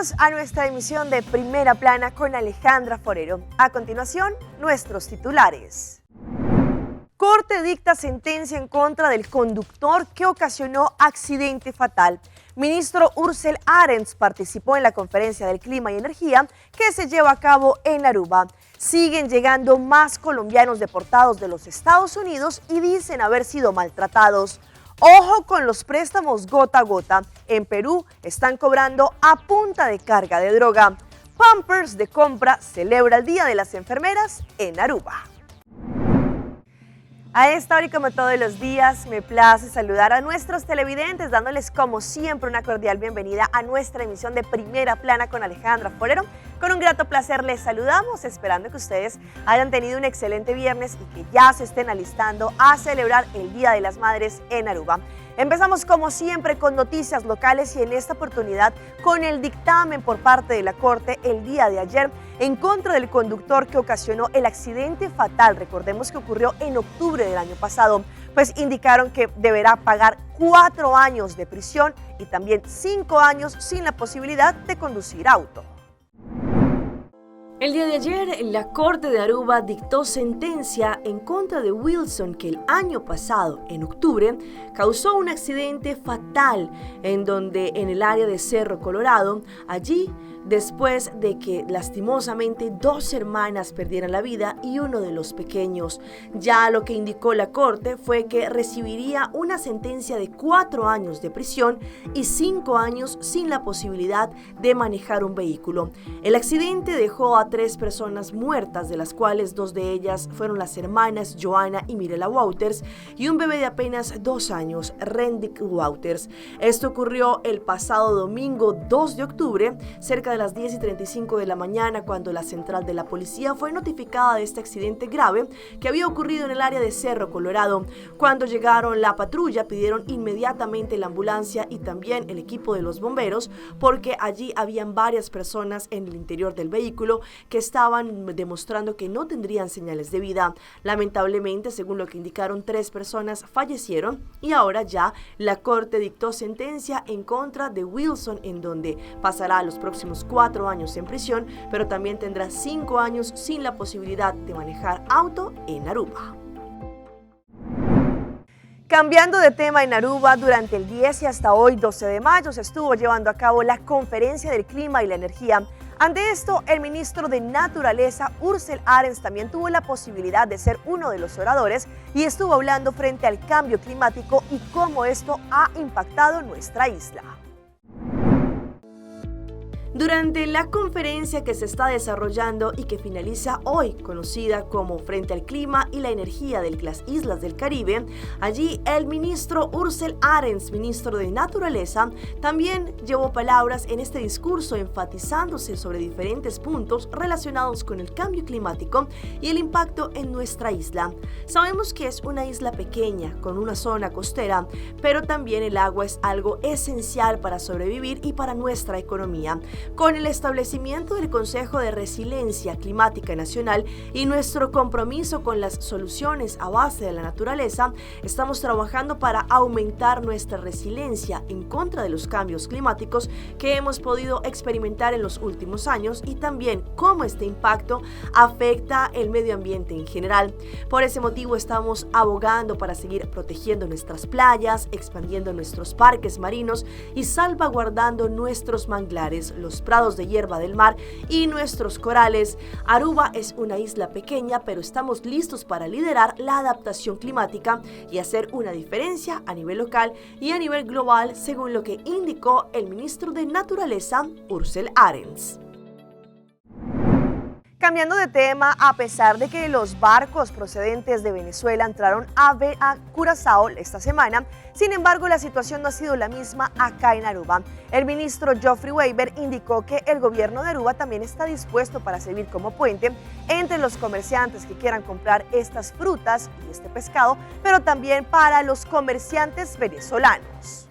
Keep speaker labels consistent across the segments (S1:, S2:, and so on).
S1: Bienvenidos a nuestra emisión de Primera Plana con Alejandra Forero. A continuación, nuestros titulares. Corte dicta sentencia en contra del conductor que ocasionó accidente fatal. Ministro Ursel Arens participó en la Conferencia del Clima y Energía que se lleva a cabo en Aruba. Siguen llegando más colombianos deportados de los Estados Unidos y dicen haber sido maltratados. Ojo con los préstamos gota a gota. En Perú están cobrando a punta de carga de droga. Pampers de compra celebra el Día de las Enfermeras en Aruba. A esta hora y como todos los días, me place saludar a nuestros televidentes, dándoles como siempre una cordial bienvenida a nuestra emisión de Primera Plana con Alejandra Forero. Con un grato placer les saludamos, esperando que ustedes hayan tenido un excelente viernes y que ya se estén alistando a celebrar el Día de las Madres en Aruba. Empezamos como siempre con noticias locales y en esta oportunidad con el dictamen por parte de la Corte el día de ayer en contra del conductor que ocasionó el accidente fatal. Recordemos que ocurrió en octubre del año pasado, pues indicaron que deberá pagar 4 años de prisión y también 5 años sin la posibilidad de conducir auto.
S2: El día de ayer, la Corte de Aruba dictó sentencia en contra de Wilson, que el año pasado, en octubre, causó un accidente fatal en el área de Cerro Colorado, allí después de que lastimosamente 2 hermanas perdieran la vida y uno de los pequeños. Ya lo que indicó la Corte fue que recibiría una sentencia de 4 años de prisión y 5 años sin la posibilidad de manejar un vehículo. El accidente dejó a 3 personas muertas, de las cuales 2 de ellas fueron las hermanas Joanna y Mirela Wouters y un bebé de apenas 2 años, Rendick Wouters. Esto ocurrió el pasado domingo 2 de octubre, cerca de las 10:35 de la mañana, cuando la central de la policía fue notificada de este accidente grave que había ocurrido en el área de Cerro Colorado. Cuando llegaron la patrulla, pidieron inmediatamente la ambulancia y también el equipo de los bomberos, porque allí habían varias personas en el interior del vehículo que estaban demostrando que no tendrían señales de vida. Lamentablemente, según lo que indicaron, 3 personas fallecieron y ahora ya la Corte dictó sentencia en contra de Wilson, en donde pasará los próximos 4 años en prisión, pero también tendrá 5 años sin la posibilidad de manejar auto en Aruba.
S1: Cambiando de tema, en Aruba, durante el 10 y hasta hoy 12 de mayo se estuvo llevando a cabo la Conferencia del Clima y la Energía. Ante esto, el ministro de Naturaleza, Ursel Arens, también tuvo la posibilidad de ser uno de los oradores y estuvo hablando frente al cambio climático y cómo esto ha impactado nuestra isla.
S2: Durante la conferencia que se está desarrollando y que finaliza hoy, conocida como Frente al Clima y la Energía de las Islas del Caribe, allí el ministro Ursel Arens, ministro de Naturaleza, también llevó palabras en este discurso enfatizándose sobre diferentes puntos relacionados con el cambio climático y el impacto en nuestra isla. Sabemos que es una isla pequeña, con una zona costera, pero también el agua es algo esencial para sobrevivir y para nuestra economía. Con el establecimiento del Consejo de Resiliencia Climática Nacional y nuestro compromiso con las soluciones a base de la naturaleza, estamos trabajando para aumentar nuestra resiliencia en contra de los cambios climáticos que hemos podido experimentar en los últimos años y también cómo este impacto afecta el medio ambiente en general. Por ese motivo estamos abogando para seguir protegiendo nuestras playas, expandiendo nuestros parques marinos y salvaguardando nuestros manglares, los prados de hierba del mar y nuestros corales. Aruba es una isla pequeña, pero estamos listos para liderar la adaptación climática y hacer una diferencia a nivel local y a nivel global, según lo que indicó el ministro de Naturaleza, Ursel Arens.
S1: Cambiando de tema, a pesar de que los barcos procedentes de Venezuela entraron a Curazao esta semana, sin embargo la situación no ha sido la misma acá en Aruba. El ministro Geoffrey Weber indicó que el gobierno de Aruba también está dispuesto para servir como puente entre los comerciantes que quieran comprar estas frutas y este pescado, pero también para los comerciantes venezolanos.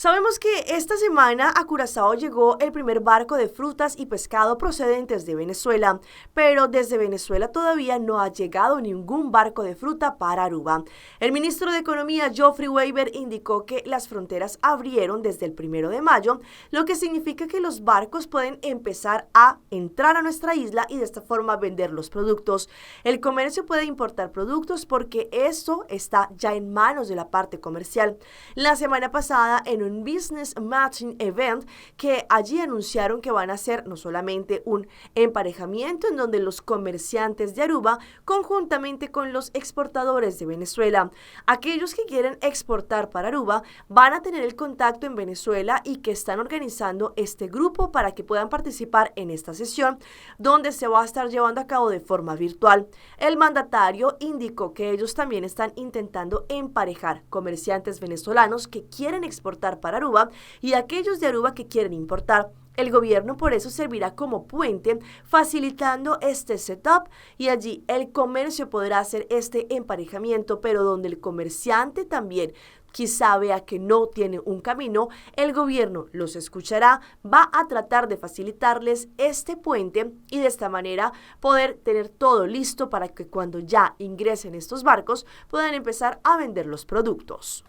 S2: Sabemos que esta semana a Curazao llegó el primer barco de frutas y pescado procedentes de Venezuela, pero desde Venezuela todavía no ha llegado ningún barco de fruta para Aruba. El ministro de Economía, Geoffrey Weber, indicó que las fronteras abrieron desde el 1 de mayo, lo que significa que los barcos pueden empezar a entrar a nuestra isla y de esta forma vender los productos. El comercio puede importar productos porque eso está ya en manos de la parte comercial. La semana pasada, en un Business Matching Event, que allí anunciaron que van a hacer no solamente un emparejamiento en donde los comerciantes de Aruba conjuntamente con los exportadores de Venezuela, aquellos que quieren exportar para Aruba van a tener el contacto en Venezuela y que están organizando este grupo para que puedan participar en esta sesión donde se va a estar llevando a cabo de forma virtual. El mandatario indicó que ellos también están intentando emparejar comerciantes venezolanos que quieren exportar para Aruba y aquellos de Aruba que quieren importar. El gobierno por eso servirá como puente, facilitando este setup y allí el comercio podrá hacer este emparejamiento, pero donde el comerciante también quizá vea que no tiene un camino, el gobierno los escuchará, va a tratar de facilitarles este puente y de esta manera poder tener todo listo para que cuando ya ingresen estos barcos puedan empezar a vender los productos.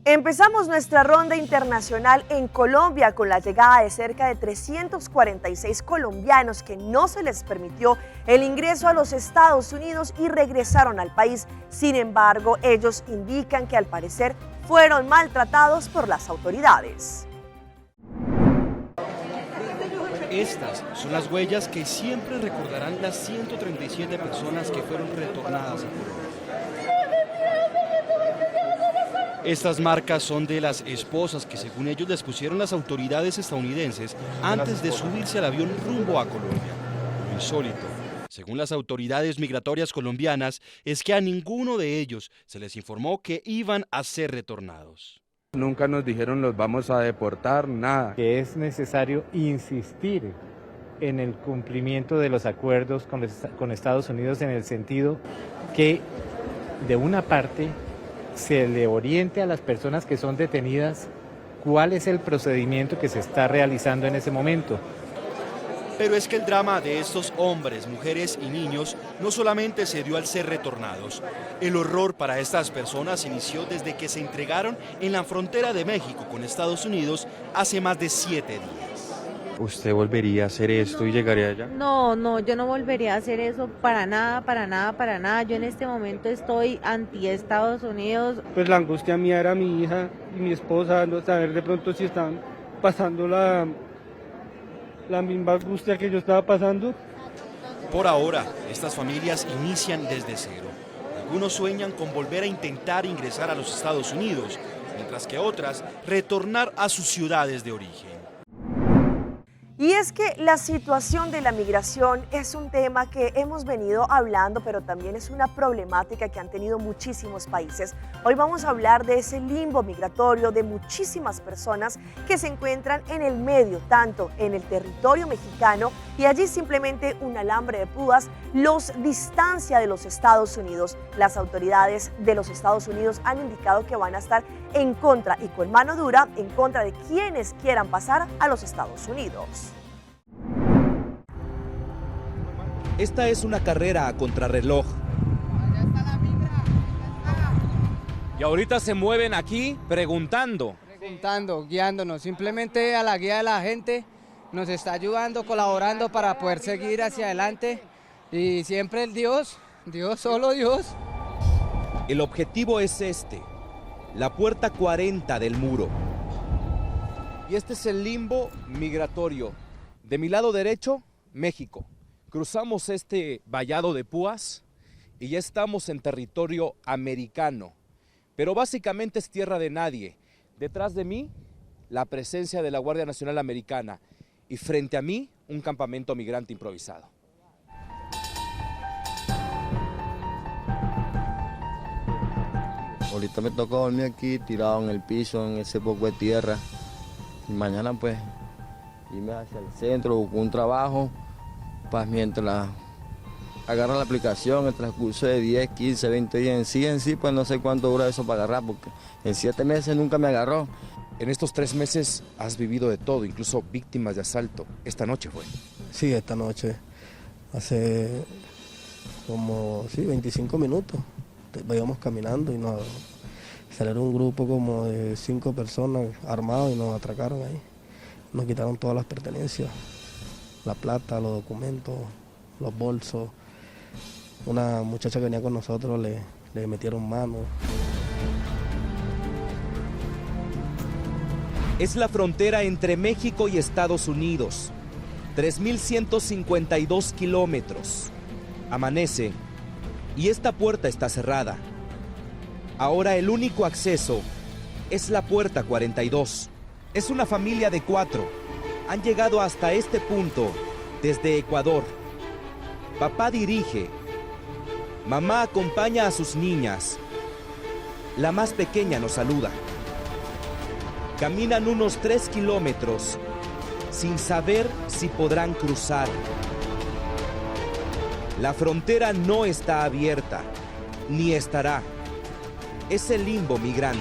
S1: Empezamos nuestra ronda internacional en Colombia con la llegada de cerca de 346 colombianos que no se les permitió el ingreso a los Estados Unidos y regresaron al país. Sin embargo, ellos indican que al parecer fueron maltratados por las autoridades.
S3: Estas son las huellas que siempre recordarán las 137 personas que fueron retornadas a Colombia. Estas marcas son de las esposas que según ellos les pusieron las autoridades estadounidenses antes de subirse al avión rumbo a Colombia. Lo insólito, según las autoridades migratorias colombianas, es que a ninguno de ellos se les informó que iban a ser retornados.
S4: Nunca nos dijeron los vamos a deportar, nada.
S5: Que es necesario insistir en el cumplimiento de los acuerdos con Estados Unidos en el sentido que de una parte se le oriente a las personas que son detenidas cuál es el procedimiento que se está realizando en ese momento.
S3: Pero es que el drama de estos hombres, mujeres y niños no solamente se dio al ser retornados. El horror para estas personas inició desde que se entregaron en la frontera de México con Estados Unidos hace más de 7 días.
S4: ¿Usted volvería a hacer esto y llegaría allá?
S6: No, yo no volvería a hacer eso para nada, para nada, para nada. Yo en este momento estoy anti Estados Unidos.
S7: Pues la angustia mía era mi hija y mi esposa, no saber de pronto si están pasando la misma angustia que yo estaba pasando.
S3: Por ahora, estas familias inician desde cero. Algunos sueñan con volver a intentar ingresar a los Estados Unidos, mientras que otras retornar a sus ciudades de origen.
S1: Y es que la situación de la migración es un tema que hemos venido hablando, pero también es una problemática que han tenido muchísimos países. Hoy vamos a hablar de ese limbo migratorio de muchísimas personas que se encuentran en el medio, tanto en el territorio mexicano y allí simplemente un alambre de púas los distancia de los Estados Unidos. Las autoridades de los Estados Unidos han indicado que van a estar en contra y con mano dura en contra de quienes quieran pasar a los Estados Unidos.
S8: Esta es una carrera a contrarreloj. Y ahorita se mueven aquí preguntando,
S9: guiándonos. Simplemente a la guía de la gente nos está ayudando, colaborando para poder seguir hacia adelante. Y siempre el Dios, solo Dios.
S8: El objetivo es este, la puerta 40 del muro. Y este es el limbo migratorio. De mi lado derecho, México. Cruzamos este vallado de púas y ya estamos en territorio americano. Pero básicamente es tierra de nadie. Detrás de mí, la presencia de la Guardia Nacional Americana. Y frente a mí, un campamento migrante improvisado.
S10: Ahorita me tocó dormir aquí, tirado en el piso, en ese poco de tierra. Y mañana pues irme hacia el centro, buscar un trabajo, pues mientras agarra la aplicación, el transcurso de 10, 15, 20 días en sí, pues no sé cuánto dura eso para agarrar, porque en 7 meses nunca me agarró.
S8: En estos 3 meses has vivido de todo, incluso víctimas de asalto. Esta noche fue.
S11: Sí, esta noche, hace como 25 minutos, íbamos caminando y nos salieron un grupo como de 5 personas armados y nos atracaron ahí. Nos quitaron todas las pertenencias, la plata, los documentos, los bolsos. Una muchacha que venía con nosotros le metieron mano.
S8: Es la frontera entre México y Estados Unidos. 3.152 kilómetros. Amanece y esta puerta está cerrada. Ahora el único acceso es la puerta 42. Es una familia de 4. Han llegado hasta este punto desde Ecuador. Papá dirige. Mamá acompaña a sus niñas. La más pequeña nos saluda. Caminan unos 3 kilómetros sin saber si podrán cruzar. La frontera no está abierta, ni estará. Es el limbo migrante.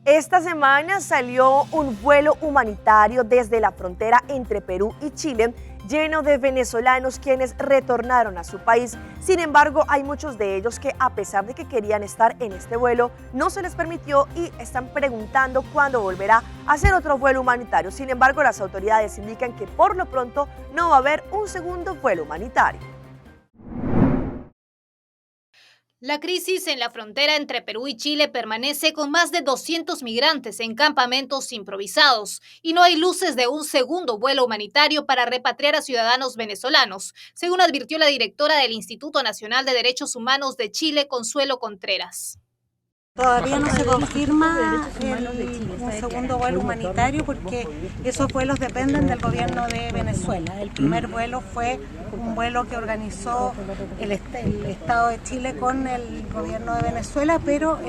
S1: Esta semana salió un vuelo humanitario desde la frontera entre Perú y Chile, lleno de venezolanos quienes retornaron a su país. Sin embargo, hay muchos de ellos que, a pesar de que querían estar en este vuelo, no se les permitió y están preguntando cuándo volverá a hacer otro vuelo humanitario. Sin embargo, las autoridades indican que por lo pronto no va a haber un segundo vuelo humanitario.
S12: La crisis en la frontera entre Perú y Chile permanece con más de 200 migrantes en campamentos improvisados y no hay luces de un segundo vuelo humanitario para repatriar a ciudadanos venezolanos, según advirtió la directora del Instituto Nacional de Derechos Humanos de Chile, Consuelo Contreras.
S13: Todavía no se confirma un segundo vuelo humanitario porque esos vuelos dependen del gobierno de Venezuela. El primer vuelo fue un vuelo que organizó el Estado de Chile con el gobierno de Venezuela, pero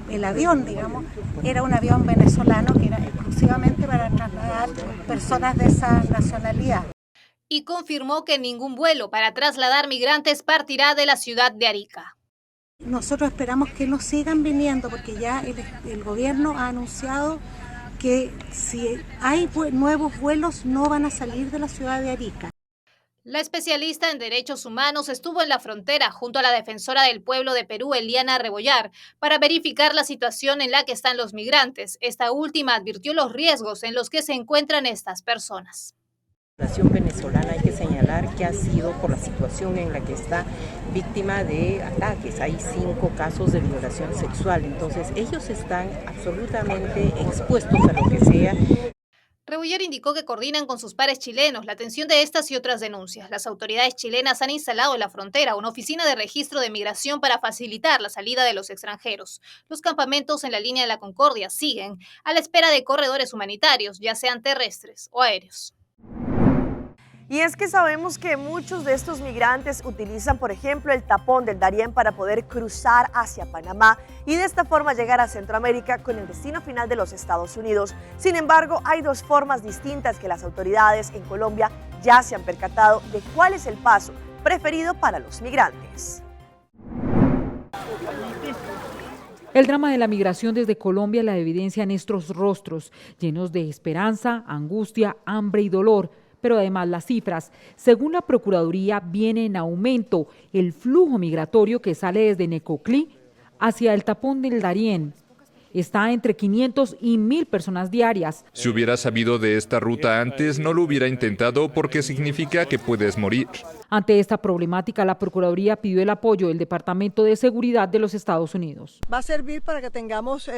S13: el avión, digamos, era un avión venezolano que era exclusivamente para trasladar personas de esa nacionalidad.
S12: Y confirmó que ningún vuelo para trasladar migrantes partirá de la ciudad de Arica.
S13: Nosotros esperamos que no sigan viniendo porque ya el gobierno ha anunciado que si hay nuevos vuelos no van a salir de la ciudad de Arica.
S12: La especialista en derechos humanos estuvo en la frontera junto a la defensora del pueblo de Perú, Eliana Rebollar, para verificar la situación en la que están los migrantes. Esta última advirtió los riesgos en los que se encuentran estas personas.
S14: La nación venezolana hay que señalar que ha sido por la situación en la que está víctima de ataques. Hay 5 casos de violación sexual, entonces ellos están absolutamente expuestos a lo que sea.
S12: Rebollar indicó que coordinan con sus pares chilenos la atención de estas y otras denuncias. Las autoridades chilenas han instalado en la frontera una oficina de registro de migración para facilitar la salida de los extranjeros. Los campamentos en la línea de la Concordia siguen a la espera de corredores humanitarios, ya sean terrestres o aéreos.
S1: Y es que sabemos que muchos de estos migrantes utilizan, por ejemplo, el tapón del Darién para poder cruzar hacia Panamá y de esta forma llegar a Centroamérica con el destino final de los Estados Unidos. Sin embargo, hay 2 formas distintas que las autoridades en Colombia ya se han percatado de cuál es el paso preferido para los migrantes.
S15: El drama de la migración desde Colombia la evidencia en estos rostros, llenos de esperanza, angustia, hambre y dolor. Pero además las cifras, según la Procuraduría, viene en aumento el flujo migratorio que sale desde Necoclí hacia el tapón del Darién. Está entre 500 y 1.000 personas diarias.
S16: Si hubiera sabido de esta ruta antes, no lo hubiera intentado porque significa que puedes morir.
S15: Ante esta problemática, la Procuraduría pidió el apoyo del Departamento de Seguridad de los Estados Unidos.
S17: Va a servir para que tengamos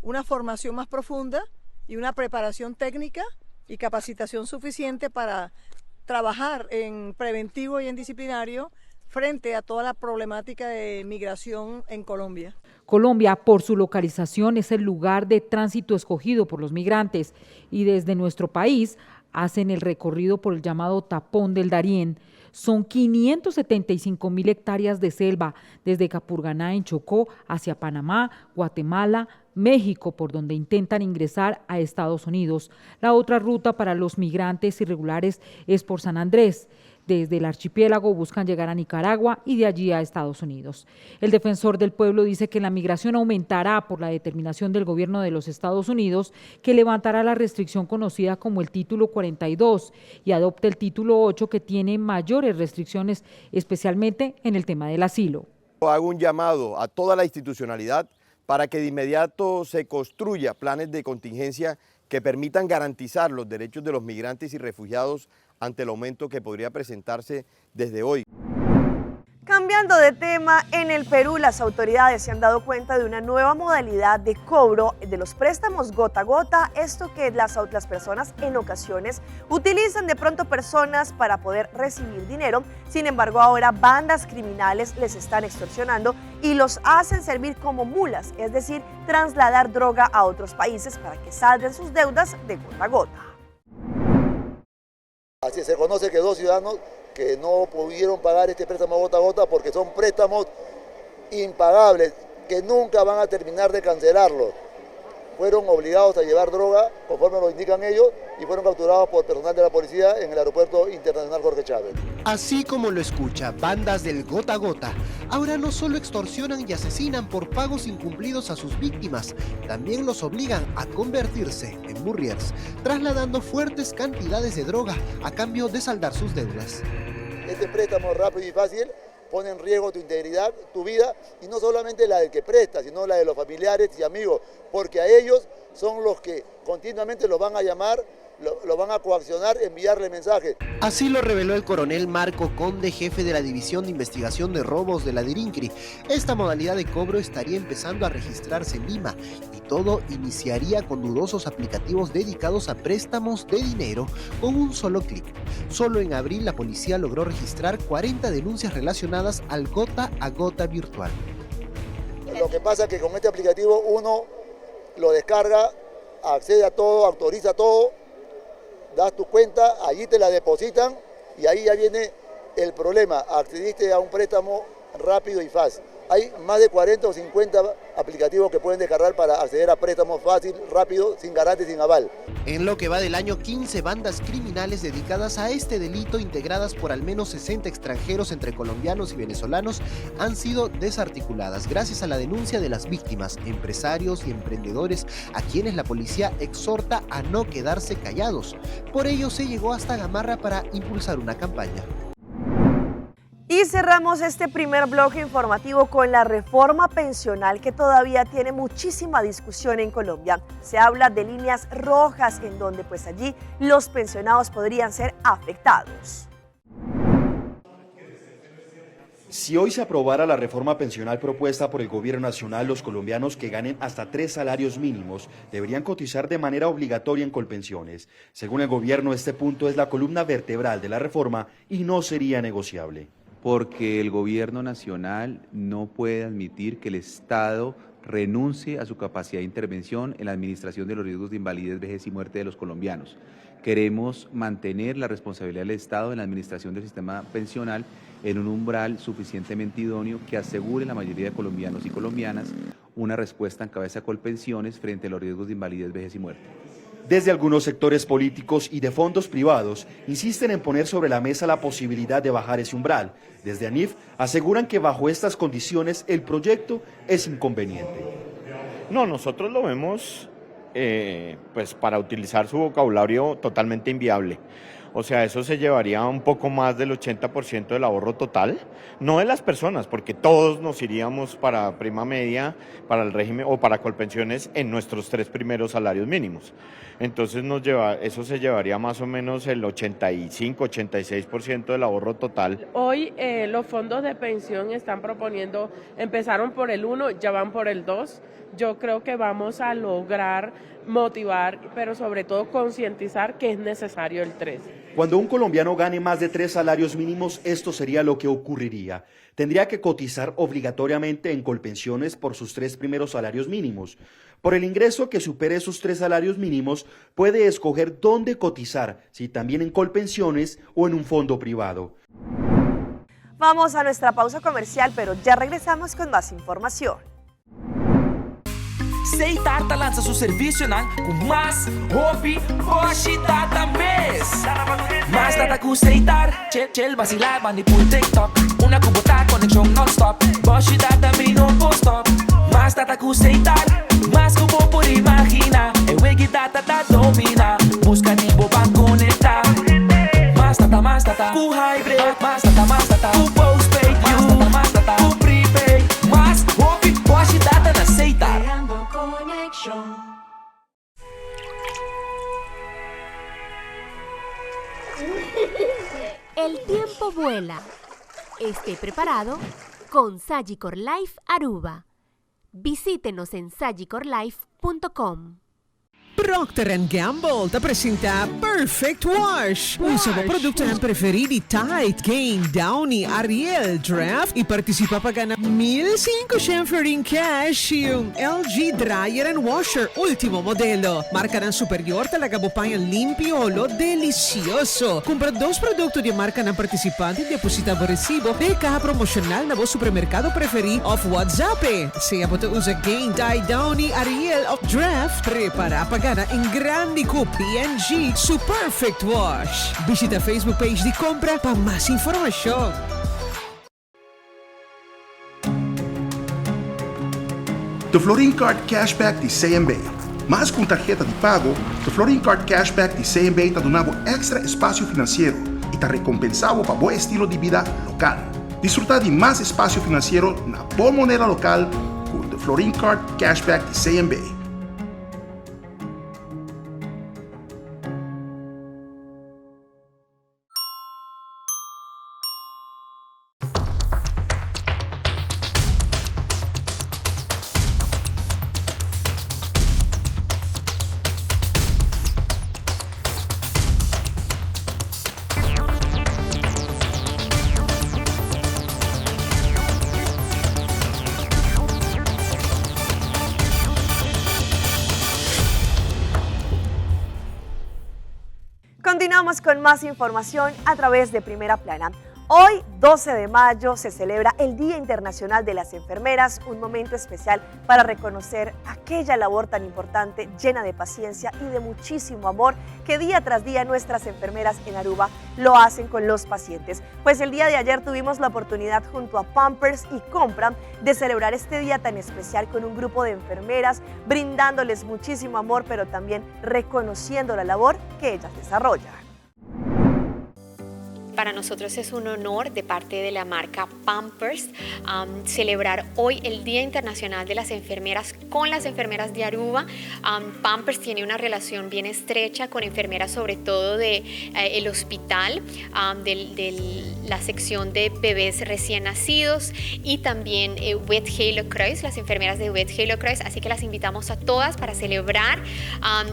S17: una formación más profunda y una preparación técnica y capacitación suficiente para trabajar en preventivo y en disciplinario frente a toda la problemática de migración en Colombia.
S15: Colombia, por su localización, es el lugar de tránsito escogido por los migrantes y desde nuestro país hacen el recorrido por el llamado tapón del Darién. Son 575.000 hectáreas de selva, desde Capurganá en Chocó hacia Panamá, Guatemala, México, por donde intentan ingresar a Estados Unidos. La otra ruta para los migrantes irregulares es por San Andrés. Desde el archipiélago buscan llegar a Nicaragua y de allí a Estados Unidos. El defensor del pueblo dice que la migración aumentará por la determinación del gobierno de los Estados Unidos, que levantará la restricción conocida como el Título 42 y adopte el Título 8, que tiene mayores restricciones, especialmente en el tema del asilo.
S18: Hago un llamado a toda la institucionalidad para que de inmediato se construya planes de contingencia que permitan garantizar los derechos de los migrantes y refugiados ante el aumento que podría presentarse desde hoy.
S1: Cambiando de tema, en el Perú las autoridades se han dado cuenta de una nueva modalidad de cobro de los préstamos gota a gota, esto que las personas en ocasiones utilizan de pronto personas para poder recibir dinero. Sin embargo, ahora bandas criminales les están extorsionando y los hacen servir como mulas, es decir, trasladar droga a otros países para que salden sus deudas de gota a gota.
S19: Así se conoce que 2 ciudadanos que no pudieron pagar este préstamo gota a gota porque son préstamos impagables, que nunca van a terminar de cancelarlos. Fueron obligados a llevar droga, conforme lo indican ellos, y fueron capturados por personal de la policía en el aeropuerto internacional Jorge Chávez.
S20: Así como lo escucha, bandas del gota a gota ahora no solo extorsionan y asesinan por pagos incumplidos a sus víctimas, también los obligan a convertirse en burriers, trasladando fuertes cantidades de droga a cambio de saldar sus deudas.
S19: Este préstamo rápido y fácil pone en riesgo tu integridad, tu vida, y no solamente la del que presta, sino la de los familiares y amigos, porque a ellos son los que continuamente los van a llamar, lo van a coaccionar, enviarle mensajes.
S20: Así lo reveló el coronel Marco Conde, jefe de la División de Investigación de Robos de la DIRINCRI. Esta modalidad de cobro estaría empezando a registrarse en Lima y todo iniciaría con dudosos aplicativos dedicados a préstamos de dinero con un solo clic. Solo en abril la policía logró registrar 40 denuncias relacionadas al gota a gota virtual.
S19: Lo que pasa es que con este aplicativo uno lo descarga, accede a todo, autoriza todo, das tu cuenta, allí te la depositan y ahí ya viene el problema. Accediste a un préstamo rápido y fácil. Hay más de 40 o 50 aplicativos que pueden descargar para acceder a préstamos fácil, rápido, sin garante y sin aval.
S20: En lo que va del año, 15 bandas criminales dedicadas a este delito, integradas por al menos 60 extranjeros entre colombianos y venezolanos, han sido desarticuladas gracias a la denuncia de las víctimas, empresarios y emprendedores a quienes la policía exhorta a no quedarse callados. Por ello se llegó hasta Gamarra para impulsar una campaña.
S1: Y cerramos este primer bloque informativo con la reforma pensional que todavía tiene muchísima discusión en Colombia. Se habla de líneas rojas en donde pues allí los pensionados podrían ser afectados.
S3: Si hoy se aprobara la reforma pensional propuesta por el gobierno nacional, los colombianos que ganen hasta 3 salarios mínimos deberían cotizar de manera obligatoria en Colpensiones. Según el gobierno, este punto es la columna vertebral de la reforma y no sería negociable.
S21: Porque el gobierno nacional no puede admitir que el Estado renuncie a su capacidad de intervención en la administración de los riesgos de invalidez, vejez y muerte de los colombianos. Queremos mantener la responsabilidad del Estado en la administración del sistema pensional en un umbral suficientemente idóneo que asegure a la mayoría de colombianos y colombianas una respuesta en cabeza de Colpensiones frente a los riesgos de invalidez, vejez y muerte.
S3: Desde algunos sectores políticos y de fondos privados insisten en poner sobre la mesa la posibilidad de bajar ese umbral. Desde ANIF aseguran que bajo estas condiciones el proyecto es inconveniente.
S22: No, nosotros lo vemos pues para utilizar su vocabulario totalmente inviable. O sea, eso se llevaría un poco más del 80% del ahorro total, no de las personas, porque todos nos iríamos para prima media, para el régimen o para Colpensiones en nuestros 3 primeros salarios mínimos. Entonces eso se llevaría más o menos el 85-86% del ahorro total.
S23: Hoy los fondos de pensión están proponiendo, empezaron por el 1, ya van por el 2. Yo creo que vamos a lograr motivar, pero sobre todo concientizar que es necesario el 3.
S3: Cuando un colombiano gane más de 3 salarios mínimos, esto sería lo que ocurriría. Tendría que cotizar obligatoriamente en Colpensiones por sus 3 primeros salarios mínimos. Por el ingreso que supere esos 3 salarios mínimos, puede escoger dónde cotizar, si también en Colpensiones o en un fondo privado.
S1: Vamos a nuestra pausa comercial, pero ya regresamos con más información.
S2: Aceitar lança seu serviço com mais hobby, hoje data mês. Mais data com aceitar, chill, vacilar, manipul TikTok. Una cubota, conexão non-stop. Hoje data me no post-stop. Mais data com aceitar, mais que vou por imaginar. É wegi data da domina, busca tipo pra conectar. Mais data, com hybrid, mais data, com postpaid, mais data, com prepaid. Mais hobby, hoje data na aceitar.
S4: El tiempo vuela. Esté preparado con Sagicor Life Aruba. Visítenos en sagicorlife.com.
S5: Procter & Gamble te presenta Perfect Wash. Usa o produto preferido Tide, Gain, Downy, Ariel, Draft e participa para ganhar 1.500 em cash e LG Dryer and Washer último modelo. Marca superior te la gabopanha limpio lo delicioso. Compra 2 produtos de marca participante e deposita o recibo de caja promocional na supermercado preferido of WhatsApp. Se você usa Gain, Tide, Downy, Ariel ou Draft, prepara para ganhar em grande com P&G su Perfect Wash. Visita a Facebook page de compra para mais informação.
S24: The Florin Card Cashback de CMB. Mas com tarjeta de pago, The Florin Card Cashback de CMB está dando extra espaço financeiro e está recompensado para bom estilo de vida local. Disfrutar de mais espaço financeiro na boa moneda local com The Florin Card Cashback de CMB.
S1: Continuamos con más información a través de Primera Plana. Hoy, 12 de mayo, se celebra el Día Internacional de las Enfermeras, un momento especial para reconocer aquella labor tan importante, llena de paciencia y de muchísimo amor que día tras día nuestras enfermeras en Aruba lo hacen con los pacientes. Pues el día de ayer tuvimos la oportunidad junto a Pampers y Compra de celebrar este día tan especial con un grupo de enfermeras, brindándoles muchísimo amor, pero también reconociendo la labor que ellas desarrollan.
S25: Para nosotros es un honor de parte de la marca Pampers celebrar hoy el Día Internacional de las Enfermeras con las enfermeras de Aruba. Pampers tiene una relación bien estrecha con enfermeras, sobre todo del hospital, de la sección de bebés recién nacidos y también Wet Halo Kreuz, las enfermeras de Wet Halo Kreuz. Así que las invitamos a todas para celebrar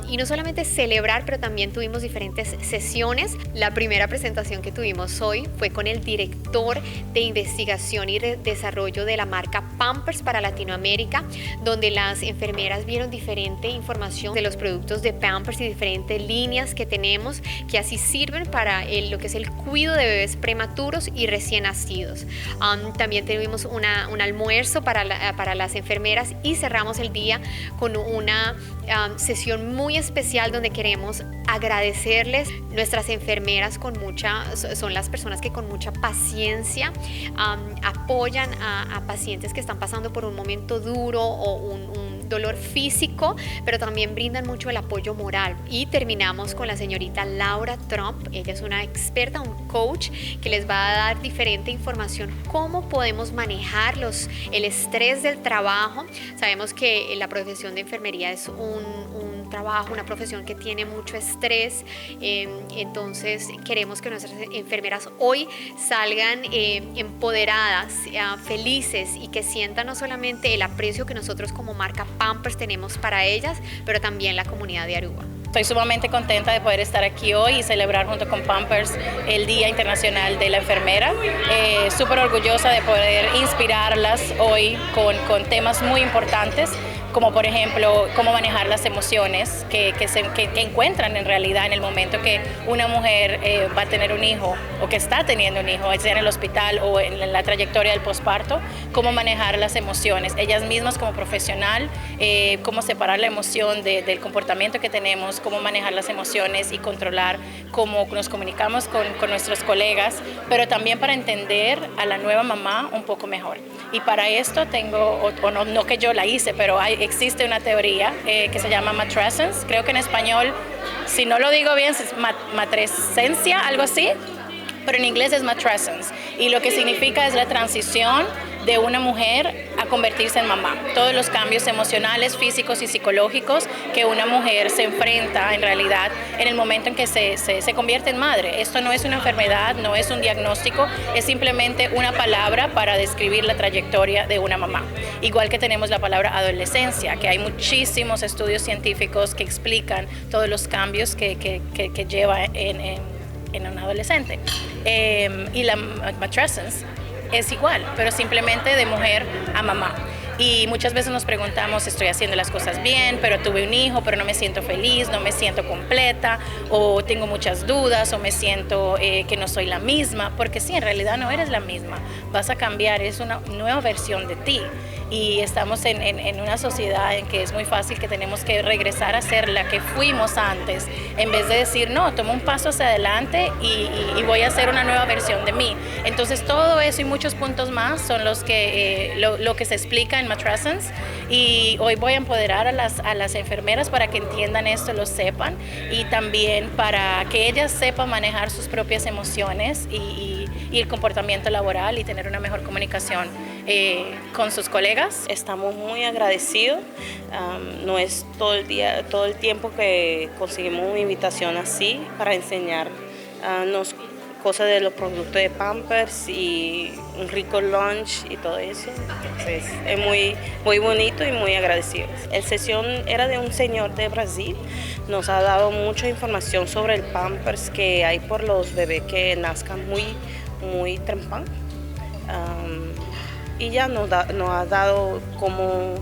S25: y no solamente celebrar, pero también tuvimos diferentes sesiones. La primera presentación que tuvimos hoy fue con el director de investigación y desarrollo de la marca Pampers para Latinoamérica, donde las enfermeras vieron diferente información de los productos de Pampers y diferentes líneas que tenemos que así sirven para lo que es el cuidado de bebés prematuros y recién nacidos. También tuvimos un almuerzo para las enfermeras y cerramos el día con una sesión muy especial donde queremos agradecerles. Nuestras enfermeras son las personas que con mucha paciencia apoyan a pacientes que están pasando por un momento duro o un dolor físico, pero también brindan mucho el apoyo moral. Y terminamos con la señorita Laura Trump. Ella es una experta, un coach que les va a dar diferente información cómo podemos manejar el estrés del trabajo. Sabemos que la profesión de enfermería es un trabajo, una profesión que tiene mucho estrés, entonces queremos que nuestras enfermeras hoy salgan empoderadas, felices y que sientan no solamente el aprecio que nosotros como marca Pampers tenemos para ellas, pero también la comunidad de Aruba.
S26: Estoy sumamente contenta de poder estar aquí hoy y celebrar junto con Pampers el Día Internacional de la Enfermera. Súper orgullosa de poder inspirarlas hoy con temas muy importantes como por ejemplo cómo manejar las emociones que encuentran en realidad en el momento que una mujer va a tener un hijo o que está teniendo un hijo, sea en el hospital o en la trayectoria del posparto, cómo manejar las emociones, ellas mismas como profesional, cómo separar la emoción del comportamiento que tenemos, cómo manejar las emociones y controlar cómo nos comunicamos con nuestros colegas, pero también para entender a la nueva mamá un poco mejor. Y para esto tengo, no que yo la hice, pero existe una teoría que se llama matrescence, creo que en español, si no lo digo bien, es matrescencia, algo así, pero en inglés es matrescence, y lo que significa es la transición de una mujer a convertirse en mamá. Todos los cambios emocionales, físicos y psicológicos que una mujer se enfrenta en realidad en el momento en que se convierte en madre. Esto no es una enfermedad, no es un diagnóstico, es simplemente una palabra para describir la trayectoria de una mamá. Igual que tenemos la palabra adolescencia, que hay muchísimos estudios científicos que explican todos los cambios que lleva en un adolescente. Y la matrescence es igual, pero simplemente de mujer a mamá. Y muchas veces nos preguntamos, estoy haciendo las cosas bien, pero tuve un hijo, pero no me siento feliz, no me siento completa, o tengo muchas dudas, o me siento que no soy la misma, porque sí, en realidad no eres la misma, vas a cambiar, es una nueva versión de ti. Y estamos en una sociedad en que es muy fácil que tenemos que regresar a ser la que fuimos antes, en vez de decir, no, tomo un paso hacia adelante y voy a ser una nueva versión de mí. Entonces todo eso y muchos puntos más son los que, lo que se explica en Matrescence, y hoy voy a empoderar a las enfermeras para que entiendan esto, lo sepan, y también para que ellas sepan manejar sus propias emociones y el comportamiento laboral y tener una mejor comunicación con sus colegas.
S6: Estamos muy agradecidos, no es todo el tiempo que conseguimos una invitación así para enseñarnos cosas de los productos de Pampers y un rico lunch y todo eso. Entonces es muy, muy bonito y muy agradecido. La sesión era de un señor de Brasil, nos ha dado mucha información sobre el Pampers que hay por los bebés que nazcan muy temprano. Y ya nos ha dado cómo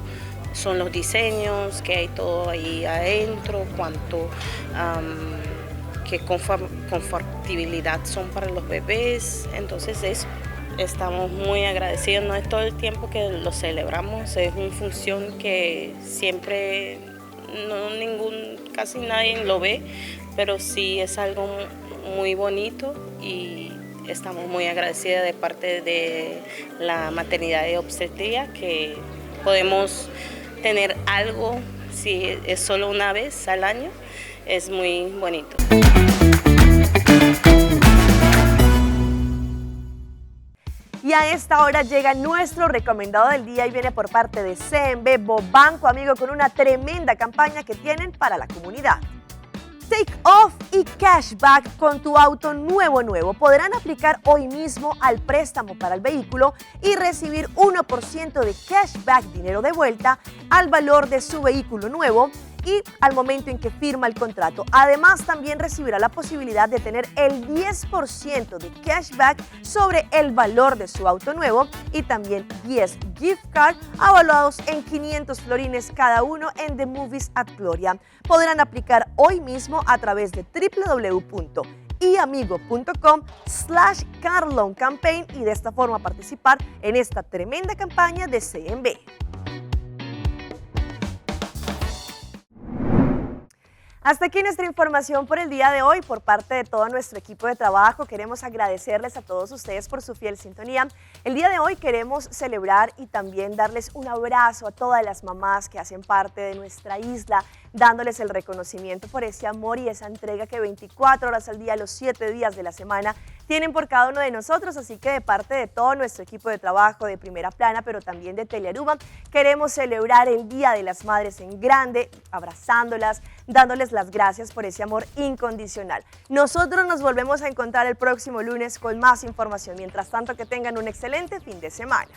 S6: son los diseños, que hay todo ahí adentro, cuánto, qué confortabilidad son para los bebés. Entonces eso, estamos muy agradecidos, no es todo el tiempo que lo celebramos, es una función que siempre casi nadie lo ve, pero sí es algo muy bonito y estamos muy agradecidas de parte de la maternidad y obstetricia que podemos tener algo, si es solo una vez al año, es muy bonito.
S1: Y a esta hora llega nuestro recomendado del día y viene por parte de CMB Bobanco, amigo, con una tremenda campaña que tienen para la comunidad. Take Off y Cashback con tu auto nuevo podrán aplicar hoy mismo al préstamo para el vehículo y recibir 1% de cashback, dinero de vuelta, al valor de su vehículo nuevo y al momento en que firma el contrato. Además, también recibirá la posibilidad de tener el 10% de cashback sobre el valor de su auto nuevo y también 10 gift cards avaluados en 500 florines cada uno en The Movies at Gloria. Podrán aplicar hoy mismo a través de www.iamigo.com/carloancampaign y de esta forma participar en esta tremenda campaña de CMB. Hasta aquí nuestra información por el día de hoy. Por parte de todo nuestro equipo de trabajo, queremos agradecerles a todos ustedes por su fiel sintonía. El día de hoy queremos celebrar y también darles un abrazo a todas las mamás que hacen parte de nuestra isla, dándoles el reconocimiento por ese amor y esa entrega que 24 horas al día, los 7 días de la semana, tienen por cada uno de nosotros. Así que de parte de todo nuestro equipo de trabajo de Primera Plana, pero también de Telearuba, queremos celebrar el Día de las Madres en grande, abrazándolas, dándoles las gracias por ese amor incondicional. Nosotros nos volvemos a encontrar el próximo lunes con más información. Mientras tanto, que tengan un excelente fin de semana.